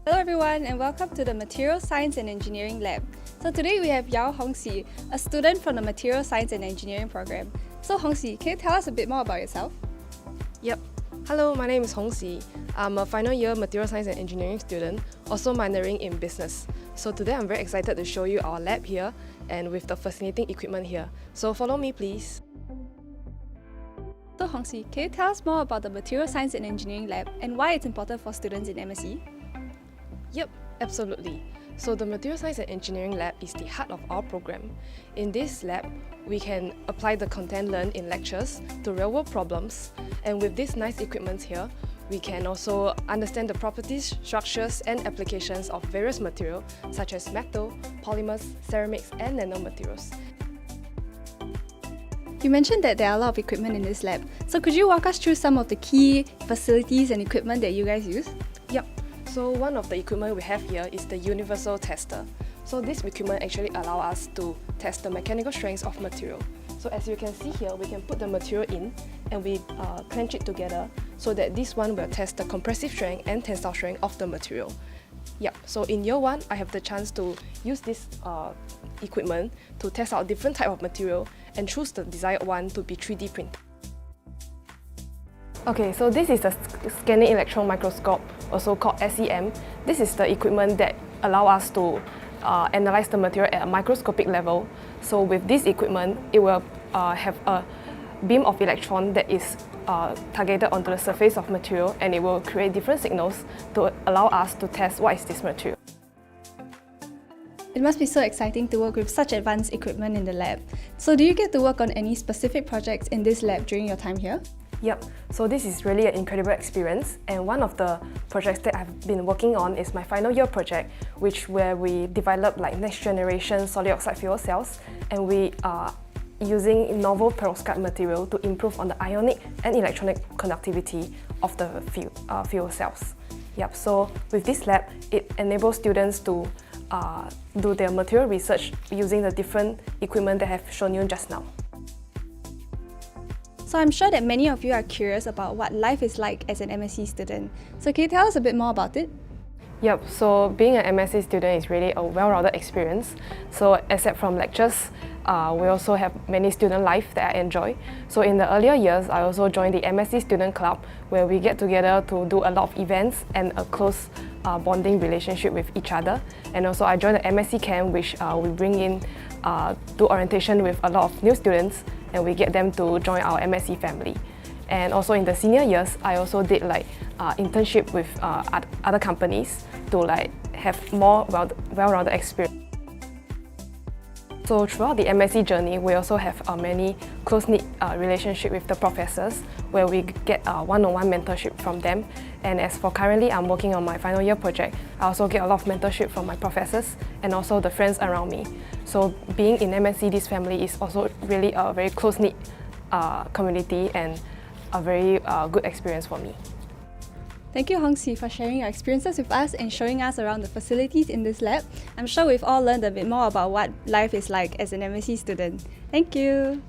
Hello everyone and welcome to the Material Science and Engineering Lab. So today we have Yao Hongxi, a student from the Material Science and Engineering program. So Hongxi, can you tell us a bit more about yourself? Yep. Hello, my name is Hongxi. I'm a final year Material Science and Engineering student, also minoring in business. So today I'm very excited to show you our lab here and with the fascinating equipment here. So follow me please. So Hongxi, can you tell us more about the Material Science and Engineering Lab and why it's important for students in MSc? Yep, absolutely. So the Material Science and Engineering Lab is the heart of our program. In this lab, we can apply the content learned in lectures to real-world problems, and with these nice equipment here, we can also understand the properties, structures and applications of various materials such as metal, polymers, ceramics and nanomaterials. You mentioned that there are a lot of equipment in this lab, so could you walk us through some of the key facilities and equipment that you guys use? Yep. So one of the equipment we have here is the universal tester. So this equipment actually allows us to test the mechanical strengths of material. So as you can see here, we can put the material in and we clench it together so that this one will test the compressive strength and tensile strength of the material. Yep, so in year one, I have the chance to use this equipment to test out different type of material and choose the desired one to be 3D printed. Okay, so this is the scanning electron microscope, also called SEM. This is the equipment that allow us to analyze the material at a microscopic level. So with this equipment, it will have a beam of electron that is targeted onto the surface of material, and it will create different signals to allow us to test what is this material. It must be so exciting to work with such advanced equipment in the lab. So do you get to work on any specific projects in this lab during your time here? Yep, so this is really an incredible experience, and one of the projects that I've been working on is my final year project, where we develop like next generation solid oxide fuel cells, and we are using novel perovskite material to improve on the ionic and electronic conductivity of the fuel cells. Yep, so with this lab, it enables students to do their material research using the different equipment that I have shown you just now. So I'm sure that many of you are curious about what life is like as an MSc student. So can you tell us a bit more about it? Yep, so being an MSc student is really a well-rounded experience. So except from lectures, we also have many student life that I enjoy. So in the earlier years, I also joined the MSc Student Club, where we get together to do a lot of events and a close bonding relationship with each other. And also I joined the MSc Camp, which we bring in do orientation with a lot of new students, and we get them to join our MSc family. And also in the senior years, I also did like internship with other companies to like have more well-rounded experience. So throughout the MSc journey, we also have many close-knit relationship with the professors, where we get one-on-one mentorship from them. And as for currently, I'm working on my final year project, I also get a lot of mentorship from my professors and also the friends around me. So being in MSc, this family is also really a very close-knit community and a very good experience for me. Thank you Hongxi for sharing your experiences with us and showing us around the facilities in this lab. I'm sure we've all learned a bit more about what life is like as an MSc student. Thank you!